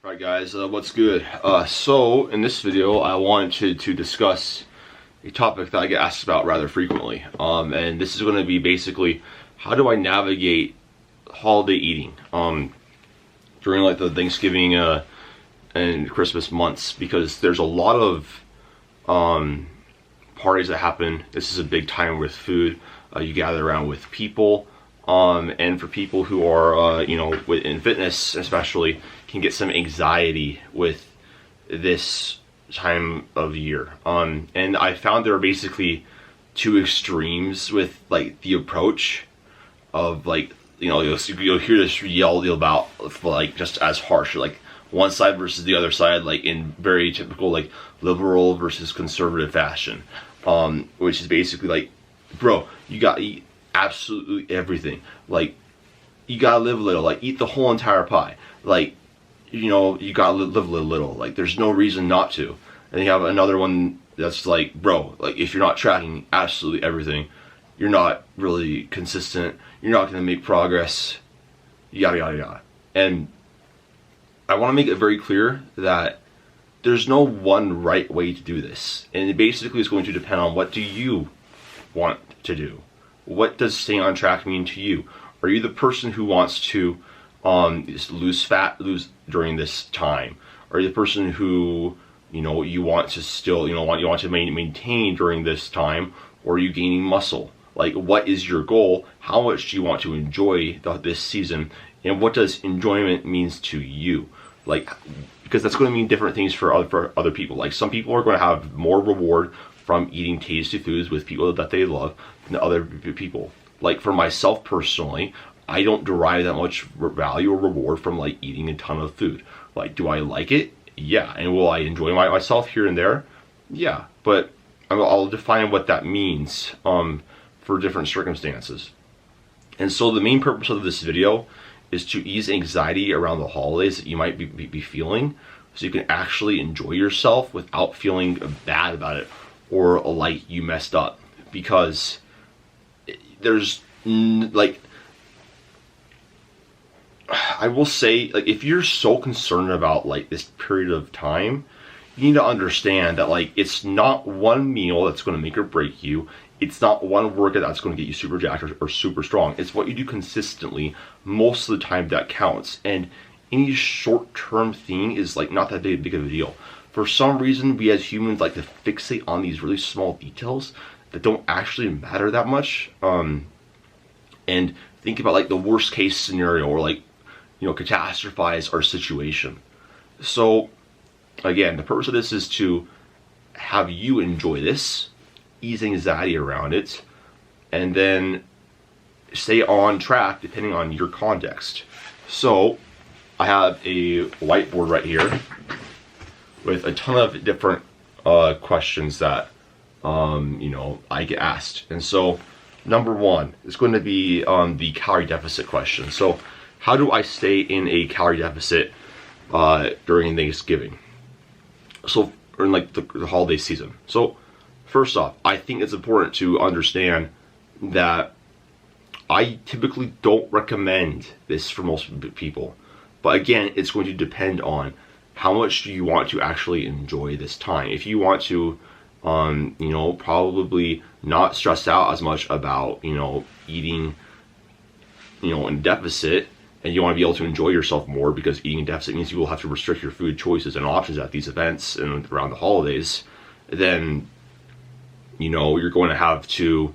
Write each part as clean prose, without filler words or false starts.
Alright guys, what's good? So in this video I wanted to discuss a topic that I get asked about rather frequently. And this is going to be basically, how do I navigate holiday eating during like the Thanksgiving and Christmas months, because there's a lot of parties that happen. This is a big time with food. You gather around with people. And for people who are, in fitness especially, can get some anxiety with this time of year. And I found there are basically two extremes with like the approach of like, you'll hear this yelled about like just as harsh, like one side versus the other side, like in very typical like liberal versus conservative fashion, which is basically like, bro, you gotta eat absolutely everything. Like, you gotta live a little, like eat the whole entire pie. Like, you gotta live a little. Like, there's no reason not to. And you have another one that's like, bro, like if you're not tracking absolutely everything, you're not really consistent, you're not gonna make progress, yada yada yada. And I want to make it very clear that there's no one right way to do this, and it basically is going to depend on what do you want to do. What does staying on track mean to you? Are you the person who wants to lose fat during this time? Are you the person who you want to still you want to maintain during this time? Or are you gaining muscle? Like, what is your goal? How much do you want to enjoy this season? And what does enjoyment means to you? Like, because that's going to mean different things for other people. Like, some people are going to have more reward from eating tasty foods with people that they love than other people. Like, for myself personally, I don't derive that much value or reward from like eating a ton of food. Like, do I like it? Yeah. And will I enjoy myself here and there? Yeah. But I'll define what that means for different circumstances. And so the main purpose of this video is to ease anxiety around the holidays that you might be feeling, so you can actually enjoy yourself without feeling bad about it or like you messed up. Because there's like, I will say, like, if you're so concerned about like this period of time, you need to understand that like it's not one meal that's going to make or break you. It's not one workout that's going to get you super jacked or super strong. It's what you do consistently most of the time that counts. And any short-term thing is like not that big of a deal. For some reason, we as humans like to fixate on these really small details that don't actually matter that much. And think about like the worst case scenario, or like, catastrophize our situation. So again, the purpose of this is to have you enjoy this, ease anxiety around it, and then stay on track depending on your context. So I have a whiteboard right here with a ton of different questions that I get asked. And so number one is going to be the calorie deficit question. So how do I stay in a calorie deficit during Thanksgiving? So, or in like the holiday season. So first off, I think it's important to understand that I typically don't recommend this for most people. But again, it's going to depend on how much do you want to actually enjoy this time. If you want to, probably not stress out as much about, eating, in deficit, and you want to be able to enjoy yourself more, because eating in deficit means you will have to restrict your food choices and options at these events and around the holidays, then you're going to have to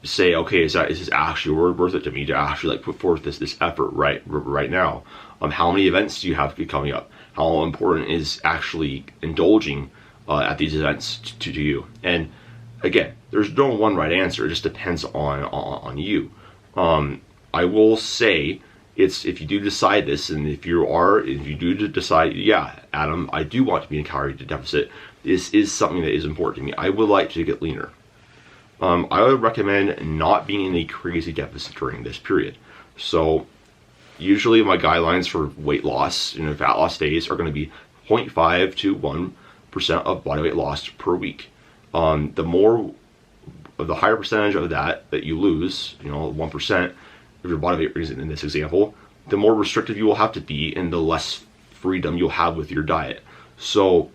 say, okay, is this actually worth it to me to actually like put forth this effort right now? How many events do you have coming up? How important is actually indulging at these events to you? And again, there's no one right answer. It just depends on you. I will say, if you do decide this, and if you do decide, yeah, Adam, I do want to be in a calorie deficit, this is something that is important to me, I would like to get leaner, I would recommend not being in a crazy deficit during this period. So usually my guidelines for weight loss and fat loss days are going to be 0.5 to 1% of body weight lost per week. The higher percentage of that you lose, 1% of your body weight in this example, the more restrictive you will have to be, and the less freedom you'll have with your diet. So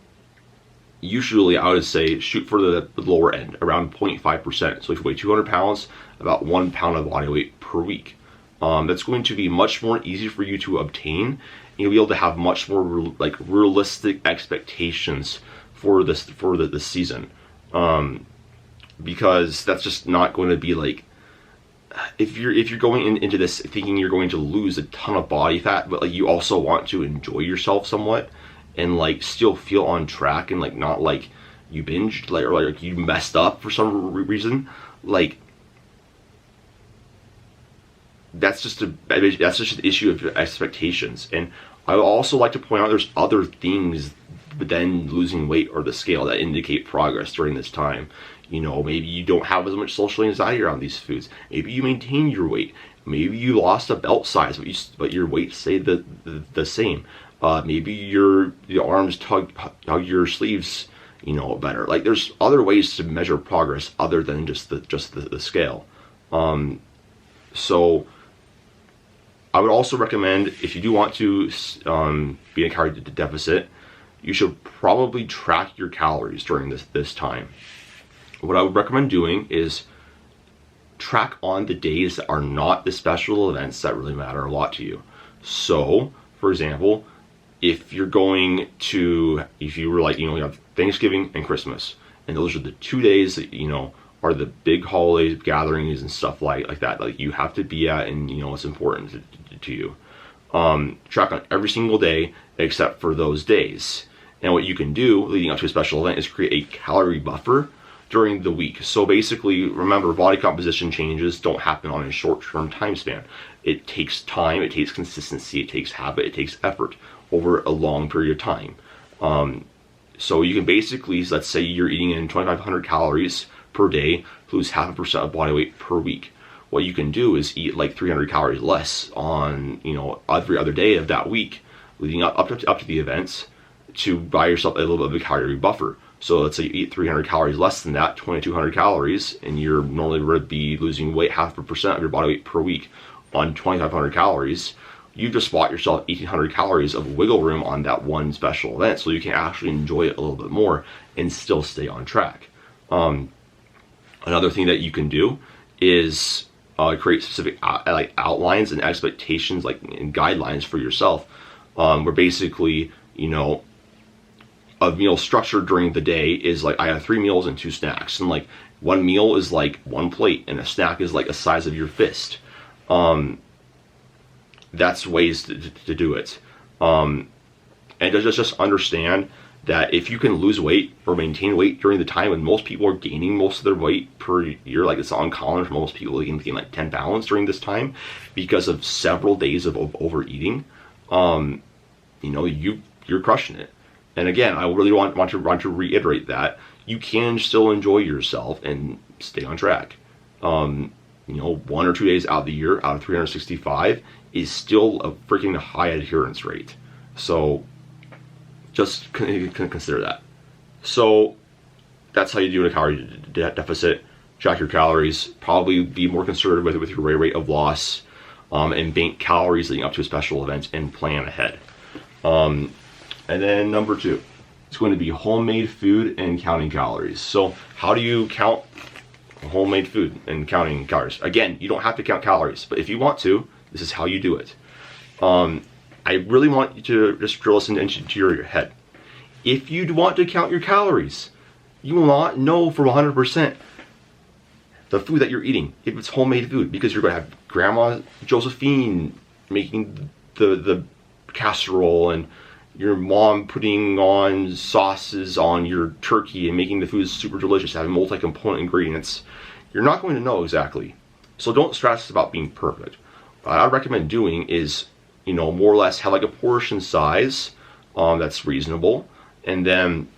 usually I would say shoot for the lower end, around 0.5%. So if you weigh 200 pounds, about 1 pound of body weight per week. That's going to be much more easy for you to obtain, and you'll be able to have much more realistic expectations for the season, because that's just not going to be like, if you're going into this thinking you're going to lose a ton of body fat, but like you also want to enjoy yourself somewhat and like still feel on track, and like not like you binged or like you messed up for some reason, like that's just an issue of expectations. And I would also like to point out there's other things than losing weight or the scale that indicate progress during this time. You know, maybe you don't have as much social anxiety around these foods. Maybe you maintain your weight. Maybe you lost a belt size, but your weight stayed the same. Maybe your arms tug your sleeves, you know, better. Like there's other ways to measure progress other than just the scale. So I would also recommend, if you do want to be in a calorie deficit, you should probably track your calories during this time. What I would recommend doing is track on the days that are not the special events that really matter a lot to you. So, for example, if you were like, you have Thanksgiving and Christmas, and those are the 2 days that, are the big holidays, gatherings, and stuff like that. Like you have to be at, and it's important to you. Track on every single day except for those days. And what you can do leading up to a special event is create a calorie buffer during the week. So basically, remember, body composition changes don't happen on a short-term time span. It takes time, it takes consistency, it takes habit, it takes effort over a long period of time. So you can basically, let's say you're eating in 2,500 calories per day, lose 0.5% of body weight per week. What you can do is eat like 300 calories less on, every other day of that week, leading up to the events, to buy yourself a little bit of a calorie buffer. So let's say you eat 300 calories less than that, 2,200 calories, and you're normally would be losing weight 0.5% of your body weight per week on 2,500 calories. You just bought yourself 1,800 calories of wiggle room on that one special event, so you can actually enjoy it a little bit more and still stay on track. Another thing that you can do is create specific outlines and expectations, and guidelines for yourself, where basically, a meal structure during the day is like, I have 3 meals and 2 snacks, and like one meal is like 1 plate, and a snack is like a size of your fist. That's ways to do it. And just understand that if you can lose weight or maintain weight during the time when most people are gaining most of their weight per year, like it's uncommon for most people to gain like 10 pounds during this time because of several days of overeating, you're crushing it. And again, I really want to reiterate that you can still enjoy yourself and stay on track. 1 or 2 days out of the year, out of 365, is still a freaking high adherence rate. So just consider that. So that's how you do in a calorie deficit. Track your calories. Probably be more conservative with your rate of loss, and bank calories leading up to a special event and plan ahead. And then number 2, it's going to be homemade food and counting calories. So how do you count homemade food and counting calories? Again, you don't have to count calories, but if you want to, this is how you do it. I really want you to just drill this into your head. If you want to count your calories, you will not know for 100% the food that you're eating if it's homemade food, because you're going to have Grandma Josephine making the casserole, and your mom putting on sauces on your turkey and making the food super delicious, having multi-component ingredients. You're not going to know exactly. So don't stress about being perfect. What I recommend doing is, more or less have like a portion size that's reasonable, and then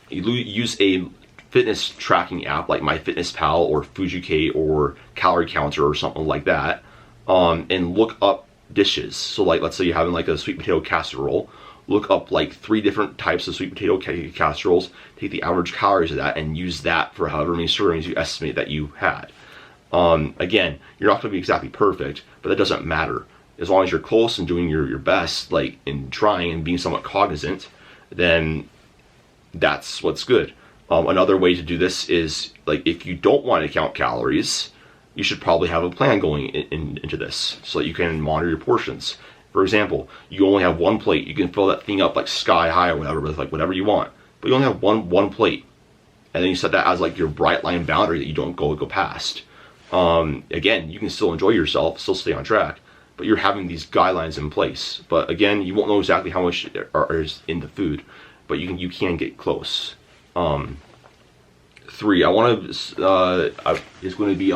you use a fitness tracking app like MyFitnessPal or FujiK or Calorie Counter or something like that, and look up dishes. So like, let's say you're having like a sweet potato casserole. Look up like 3 different types of sweet potato casseroles, take the average calories of that, and use that for however many servings you estimate that you had. Again, you're not going to be exactly perfect, but that doesn't matter. as long as you're close and doing your best, like in trying and being somewhat cognizant, then that's what's good. Another way to do this is, like, if you don't want to count calories, you should probably have a plan going into this so that you can monitor your portions. For example, you only have one plate. You can fill that thing up like sky high or whatever, with like whatever you want, but you only have one plate, and then you set that as like your bright line boundary that you don't go past. Again, you can still enjoy yourself, still stay on track, but you're having these guidelines in place. But again, you won't know exactly how much is in the food, but you can get close. 3, I want to is going to be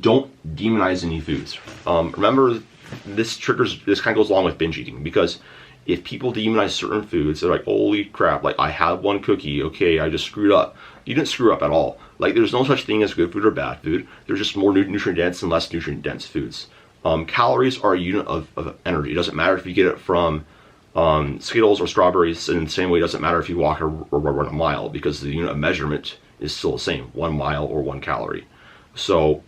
don't demonize any foods. Remember, this kind of goes along with binge eating, because if people demonize certain foods, they're like, holy crap, like I had one cookie, okay, I just screwed up. You didn't screw up at all. Like, there's no such thing as good food or bad food. There's just more nutrient dense and less nutrient dense foods. Calories are a unit of energy. It doesn't matter if you get it from Skittles or strawberries, and in the same way it doesn't matter if you walk or run a mile, because the unit of measurement is still the same, 1 mile or 1 calorie. So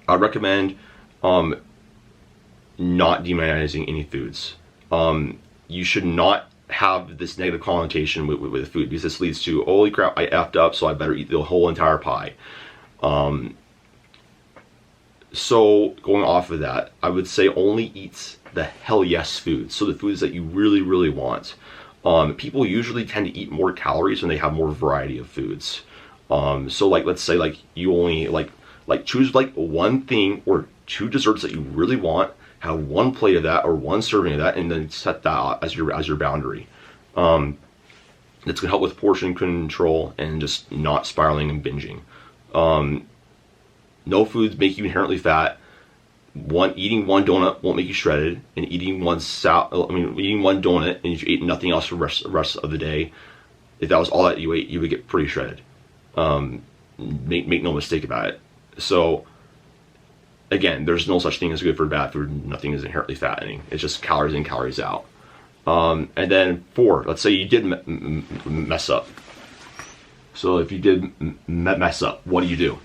I'd recommend not demonizing any foods. You should not have this negative connotation with food, because this leads to, holy crap, I effed up, so I better eat the whole entire pie. So going off of that, I would say only eat the hell yes foods. So the foods that you really, really want. People usually tend to eat more calories when they have more variety of foods. So like, let's say like you only like choose like one thing or 2 desserts that you really want, have 1 plate of that or 1 serving of that, and then set that as your boundary. It's gonna help with portion control and just not spiraling and binging. No foods make you inherently fat. Eating one donut won't make you shredded, and eating one donut and you ate nothing else for the rest of the day, if that was all that you ate, you would get pretty shredded. Make no mistake about it. So again, there's no such thing as good food or bad food. Nothing is inherently fattening. It's just calories in, calories out. And then 4, let's say you did mess up. So if you did mess up, what do you do?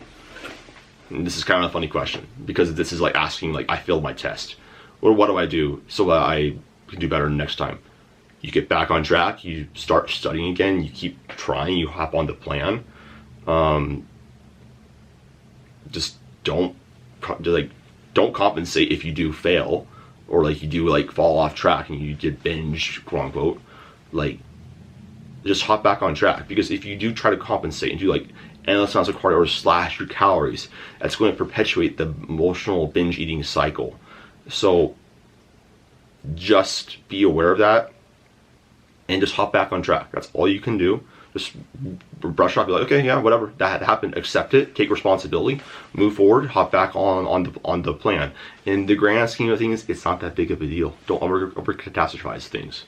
And this is kind of a funny question, because this is like asking, like, I failed my test. Or what do I do so that I can do better next time? You get back on track, you start studying again, you keep trying, you hop on the plan. Just don't compensate if you do fail, or like you do like fall off track and you did binge, quote unquote. Like, just hop back on track, because if you do try to compensate and do like endless amounts of cardio or slash your calories, that's going to perpetuate the emotional binge eating cycle. So just be aware of that and just hop back on track. That's all you can do. Just brush off, be like, okay, yeah, whatever, that happened, accept it, take responsibility, move forward, hop back on the plan. In the grand scheme of things, it's not that big of a deal. Don't over catastrophize things.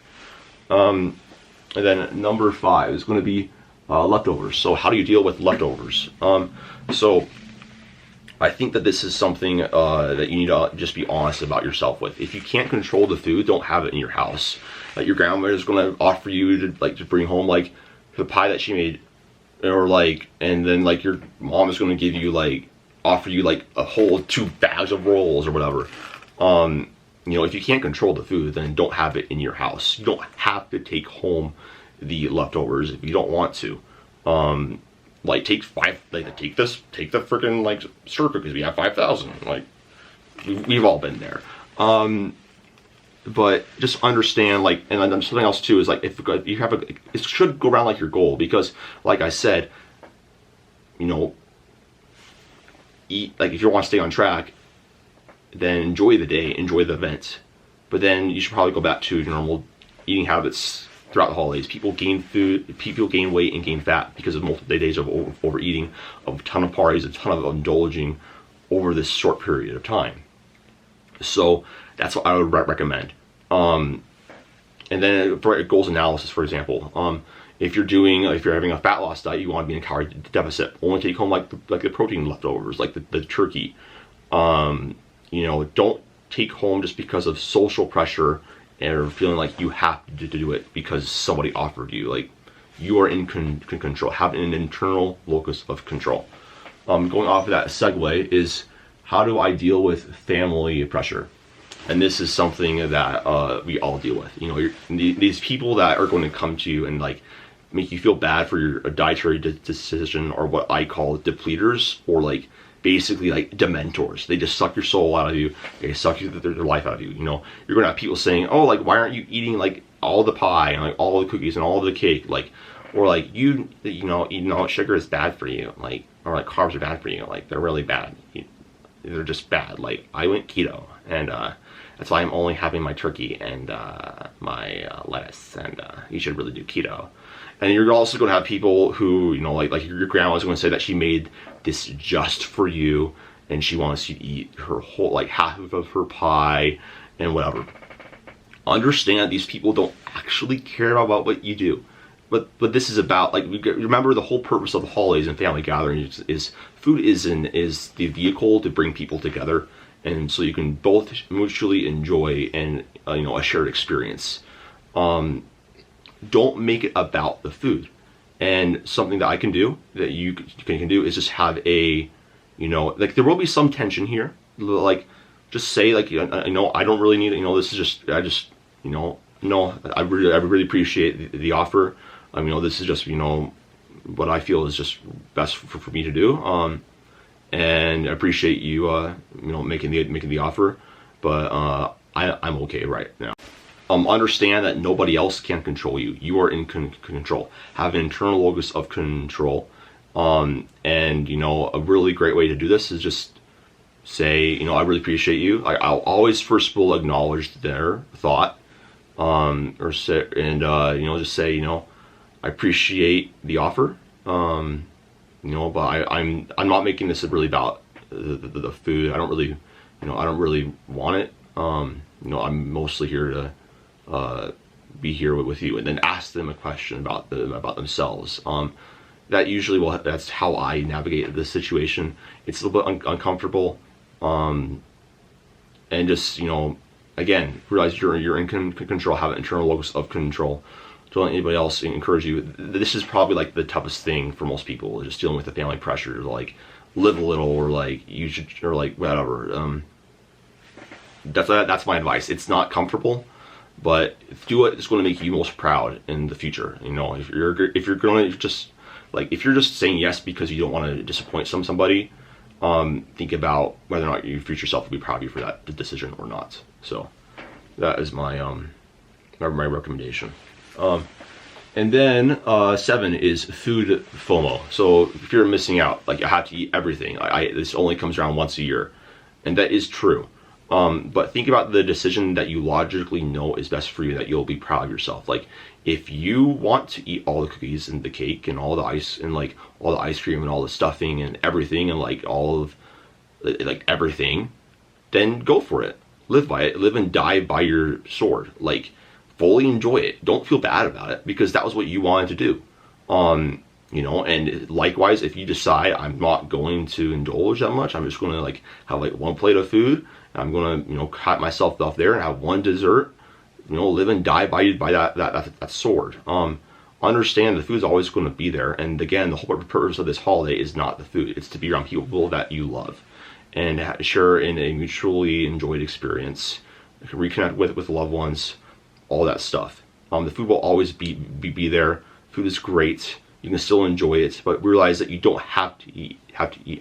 And then number 5 is going to be leftovers. So how do you deal with leftovers? So I think that this is something that you need to just be honest about yourself with. If you can't control the food, don't have it in your house. Like, your grandmother is going to offer you to bring home like the pie that she made, or like, and then like your mom is going to give you offer you like a whole 2 bags of rolls or whatever. You know, if you can't control the food, then don't have it in your house. You don't have to take home the leftovers if you don't want to. Like, take the freaking like stir cookies. We have 5,000. Like, we've all been there. But just understand, like, and then something else too is like, if you have it should go around like your goal, because like I said, you know, eat, like, if you want to stay on track, then enjoy the day, enjoy the event, but then you should probably go back to your normal eating habits throughout the holidays. People gain weight and gain fat because of multiple days of overeating, of a ton of parties, a ton of indulging over this short period of time. So that's what I would recommend. And then for goals analysis, for example, if you're having a fat loss diet, you want to be in a calorie deficit. Only take home like the protein leftovers, like the turkey. You know, don't take home just because of social pressure or feeling like you have to do it because somebody offered you. Like, you are in control. Have an internal locus of control. Going off of that segue is, how do I deal with family pressure? And this is something that we all deal with. You know, these people that are going to come to you and like make you feel bad for your dietary decision, or what I call depleters, or like basically like dementors. They just suck your soul out of you. They suck their life out of you. You know, you're gonna have people saying, oh, like, why aren't you eating like all the pie and like all the cookies and all the cake, like, or like you know, eating all sugar is bad for you, like, or like carbs are bad for you, like they're really bad. They're just bad. Like, I went keto, and that's why I'm only having my turkey and my lettuce, and you should really do keto. And you're also going to have people who, you know, like your grandma's going to say that she made this just for you, and she wants you to eat her whole, like half of her pie and whatever. Understand these people don't actually care about what you do. But this is about, like, remember the whole purpose of the holidays and family gatherings is food is the vehicle to bring people together, and so you can both mutually enjoy and you know, a shared experience. Don't make it about the food. And something that I can do, that you can do, is just have a, you know, like, there will be some tension here. Like, just say, like, you know, I don't really need it. You know, this is just, you know, no, I really appreciate the offer. You know, this is just, you know, what I feel is just best for me to do. And I appreciate you, you know, making the offer, but I'm okay right now. Understand that nobody else can control you. You are in control. Have an internal locus of control. And, you know, a really great way to do this is just say, you know, I really appreciate you. I'll always first will acknowledge their thought, or say, and you know, just say, you know, I appreciate the offer. You know, but I'm not making this really about the food. I don't really, you know, I don't really want it. You know, I'm mostly here to be here with you, and then ask them a question about themselves. That usually that's how I navigate the situation. It's a little bit uncomfortable, and just, you know, again, realize you're in control. Have an internal locus of control. Don't let anybody else encourage you. This is probably like the toughest thing for most people, just dealing with the family pressure to like live a little, or like you should, or like whatever. That's my advice. It's not comfortable, but do what is going to make you most proud in the future. You know, if you're going to just, like, if you're just saying yes because you don't want to disappoint somebody, think about whether or not your future self will be proud of you for that decision or not. So that is my my recommendation. And then 7 is food FOMO. So if you're missing out, like, I have to eat everything. This only comes around once a year, and that is true. But think about the decision that you logically know is best for you, that you'll be proud of yourself. Like, if you want to eat all the cookies and the cake and all the ice and like all the ice cream and all the stuffing and everything and like all of like everything, then go for it. Live by it. Live and die by your sword. Like, fully enjoy it. Don't feel bad about it, because that was what you wanted to do. You know, and likewise, if you decide I'm not going to indulge that much, I'm just going to like have like one plate of food, and I'm going to, you know, cut myself off there and have one dessert, you know, live and die by that sword. Understand the food's always going to be there. And again, the whole purpose of this holiday is not the food. It's to be around people that you love and share in a mutually enjoyed experience, reconnect with loved ones, all that stuff. The food will always be there. Food is great. You can still enjoy it, but realize that you don't have to eat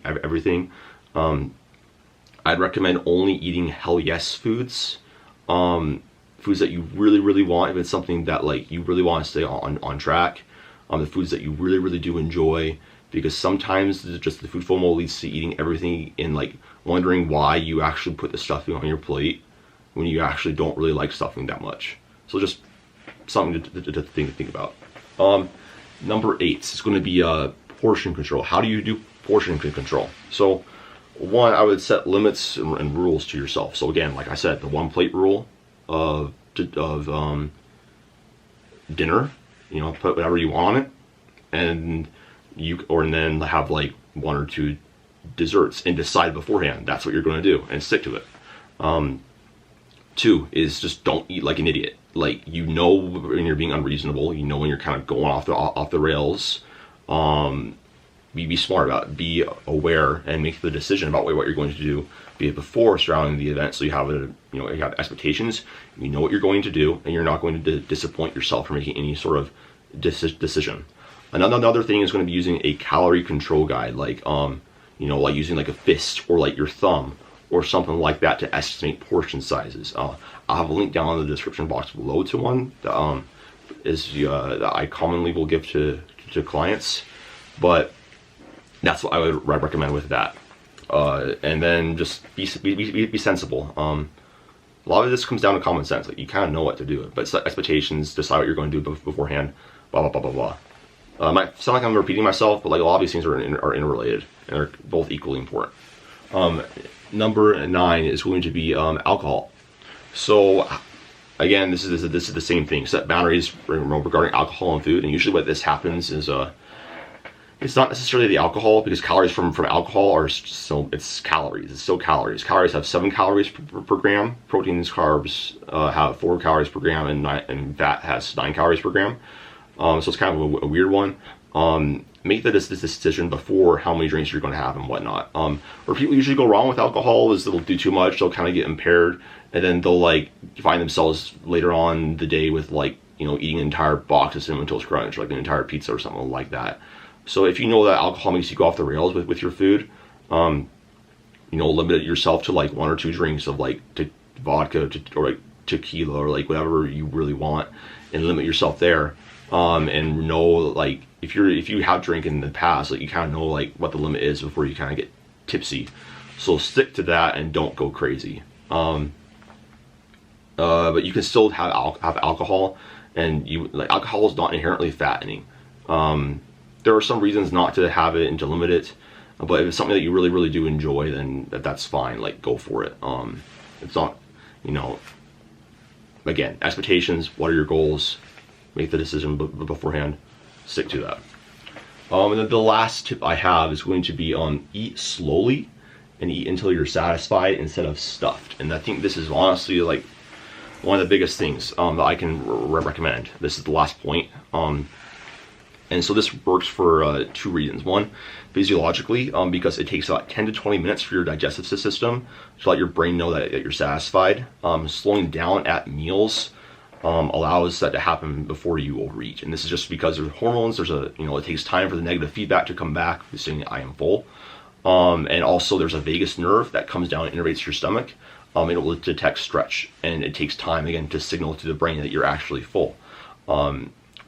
everything. I'd recommend only eating hell yes foods. Foods that you really want, if it's something that like you really want to stay on track. The foods that you really do enjoy, because sometimes just the food FOMO leads to eating everything and like wondering why you actually put the stuffing on your plate when you actually don't really like stuffing that much. So just something to think about. Number 8 is going to be portion control. How do you do portion control? So, one, I would set limits and rules to yourself. So again, like I said, the 1 plate rule of dinner. You know, put whatever you want on it, and then have like 1 or 2 desserts, and decide beforehand that's what you're going to do and stick to it. 2 is just don't eat like an idiot. Like, you know when you're being unreasonable, you know when you're kind of going off the rails, be smart about it, be aware, and make the decision about what you're going to do, be it before surrounding the event, so you have you have expectations, you know what you're going to do, and you're not going to disappoint yourself for making any sort of decision. Another thing is going to be using a calorie control guide, like like using like a fist or like your thumb or something like that to estimate portion sizes. I'll have a link down in the description box below to one that that I commonly will give to clients, but that's what I would recommend with that. And then just be sensible. A lot of this comes down to common sense. Like, you kind of know what to do, but set expectations, decide what you're going to do beforehand. Blah blah blah blah blah. Might sound like I'm repeating myself, but like a lot of these things are interrelated and are both equally important. Number 9 is going to be alcohol. So again, this is the same thing. Set boundaries regarding alcohol and food, and usually what this happens is it's not necessarily the alcohol, because calories from alcohol are still, it's calories. It's still calories. Calories have 7 calories per gram. Proteins, carbs have 4 calories per gram, and fat has 9 calories per gram. So it's kind of a weird one. Make this decision before how many drinks you're going to have and whatnot. Where people usually go wrong with alcohol is they'll do too much, they'll kind of get impaired, and then they'll like find themselves later on the day with like, eating an entire box of Cinnamon Toast Crunch, like an entire pizza or something like that. So if you know that alcohol makes you go off the rails with your food, limit yourself to like 1 or 2 drinks of like vodka or like tequila or like whatever you really want, and limit yourself there. And know, like, if you have drank in the past, like, you kind of know like what the limit is before you kind of get tipsy. So stick to that and don't go crazy. But you can still have alcohol, and alcohol is not inherently fattening. There are some reasons not to have it and to limit it, but if it's something that you really do enjoy, then that's fine. Like, go for it. It's not, again, expectations. What are your goals? Make the decision beforehand. Stick to that. And then the last tip I have is going to be eat slowly and eat until you're satisfied instead of stuffed. And I think this is honestly like one of the biggest things that I can recommend. This is the last point. And so this works for 2 reasons. One, physiologically, because it takes about 10 to 20 minutes for your digestive system to let your brain know that you're satisfied. Slowing down at meals allows that to happen before you overeat. And this is just because there's hormones, it takes time for the negative feedback to come back saying I am full. And also there's a vagus nerve that comes down and innervates your stomach. It will detect stretch, and it takes time again to signal to the brain that you're actually full.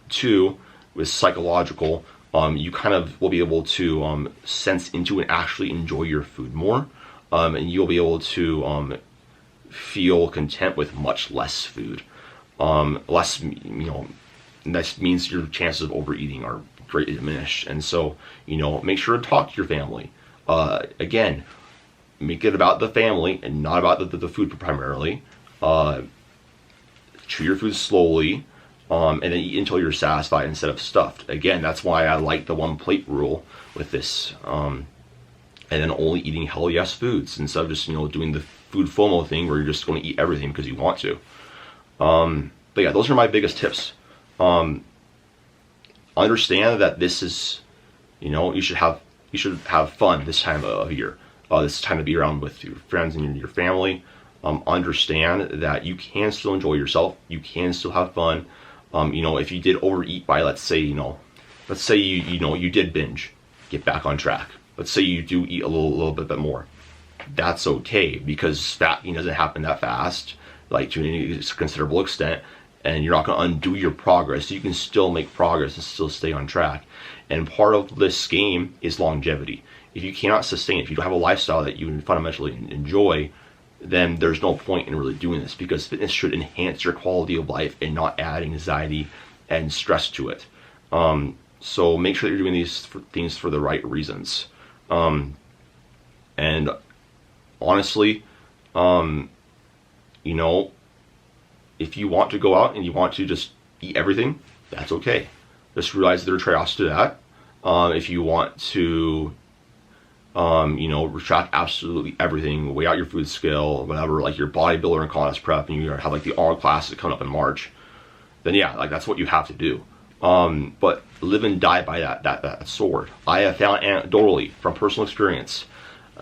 2, with psychological, you kind of will be able to sense into and actually enjoy your food more, and you'll be able to feel content with much less food. Less, that means your chances of overeating are greatly diminished. And so, make sure to talk to your family. Again, make it about the family and not about the food primarily. Chew your food slowly, and then eat until you're satisfied instead of stuffed. Again, that's why I like the 1 plate rule with this. And then only eating hell yes foods instead of just, doing the food FOMO thing where you're just going to eat everything because you want to. But yeah, those are my biggest tips. Understand that this is, you should have fun this time of year. This time to be around with your friends and your family. Understand that you can still enjoy yourself. You can still have fun. If you did overeat by, let's say you did binge, get back on track. Let's say you do eat a little bit more. That's okay, because fat doesn't happen that fast, like to any considerable extent, and you're not going to undo your progress. So you can still make progress and still stay on track. And part of this game is longevity. If you cannot sustain it, if you don't have a lifestyle that you fundamentally enjoy, then there's no point in really doing this, because fitness should enhance your quality of life and not add anxiety and stress to it. So make sure that you're doing these things for the right reasons. And honestly, if you want to go out and you want to just eat everything, that's okay. Just realize there are trade-offs to that. If you want to, retract absolutely everything, weigh out your food scale, whatever, like your bodybuilder and contest prep, and you have like the R classes coming up in March, then yeah, like that's what you have to do. But live and die by that sword. I have found anecdotally from personal experience,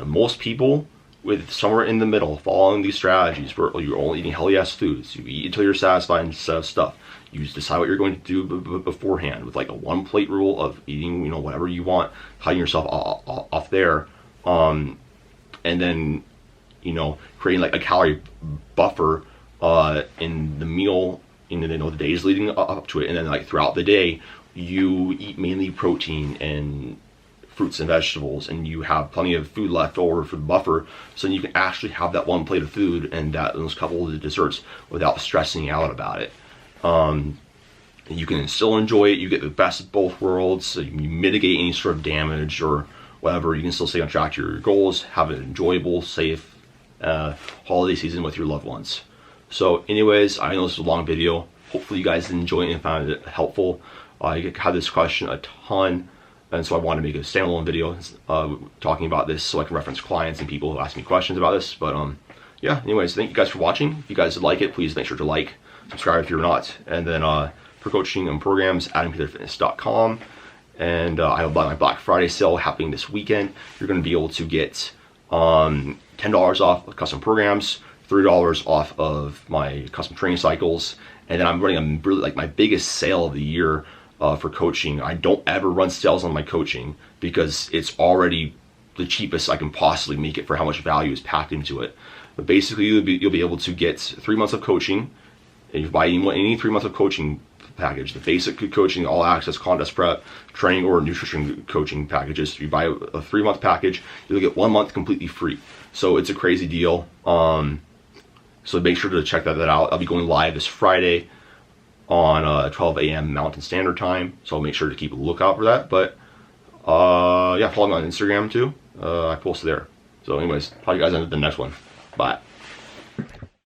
most people with somewhere in the middle following these strategies where you're only eating healthy ass foods, you eat until you're satisfied instead of stuff. You just decide what you're going to do beforehand with like a 1 plate rule of eating, whatever you want, cutting yourself off there, and then, creating like a calorie buffer in the meal, the days leading up to it, and then like throughout the day, you eat mainly protein and fruits and vegetables, and you have plenty of food left over for the buffer, so you can actually have that 1 plate of food and those couple of desserts without stressing out about it. You can still enjoy it. You get the best of both worlds. So you mitigate any sort of damage or whatever. You can still stay on track to your goals, have an enjoyable, safe holiday season with your loved ones. So anyways, I know this is a long video. Hopefully you guys enjoyed it and found it helpful. I had this question a ton, and so I wanted to make a standalone video talking about this so I can reference clients and people who ask me questions about this. But yeah, anyways, thank you guys for watching. If you guys like it, please make sure to like, subscribe if you're not, and then for coaching and programs, adampeterfitness.com. And I have my Black Friday sale happening this weekend. You're going to be able to get $10 off of custom programs, $3 off of my custom training cycles, and then I'm running a really my biggest sale of the year for coaching. I don't ever run sales on my coaching because it's already the cheapest I can possibly make it for how much value is packed into it. But basically, you'll be able to get 3 months of coaching. If you buy any 3 months of coaching package, the basic coaching, all access, contest prep, training, or nutrition coaching packages. If you buy a 3-month package, you'll get 1 month completely free. So it's a crazy deal. So make sure to check that out. I'll be going live this Friday on 12 a.m. Mountain Standard Time. So make sure to keep a lookout for that. But yeah, follow me on Instagram too. I post there. So anyways, talk to you guys on the next one. Bye.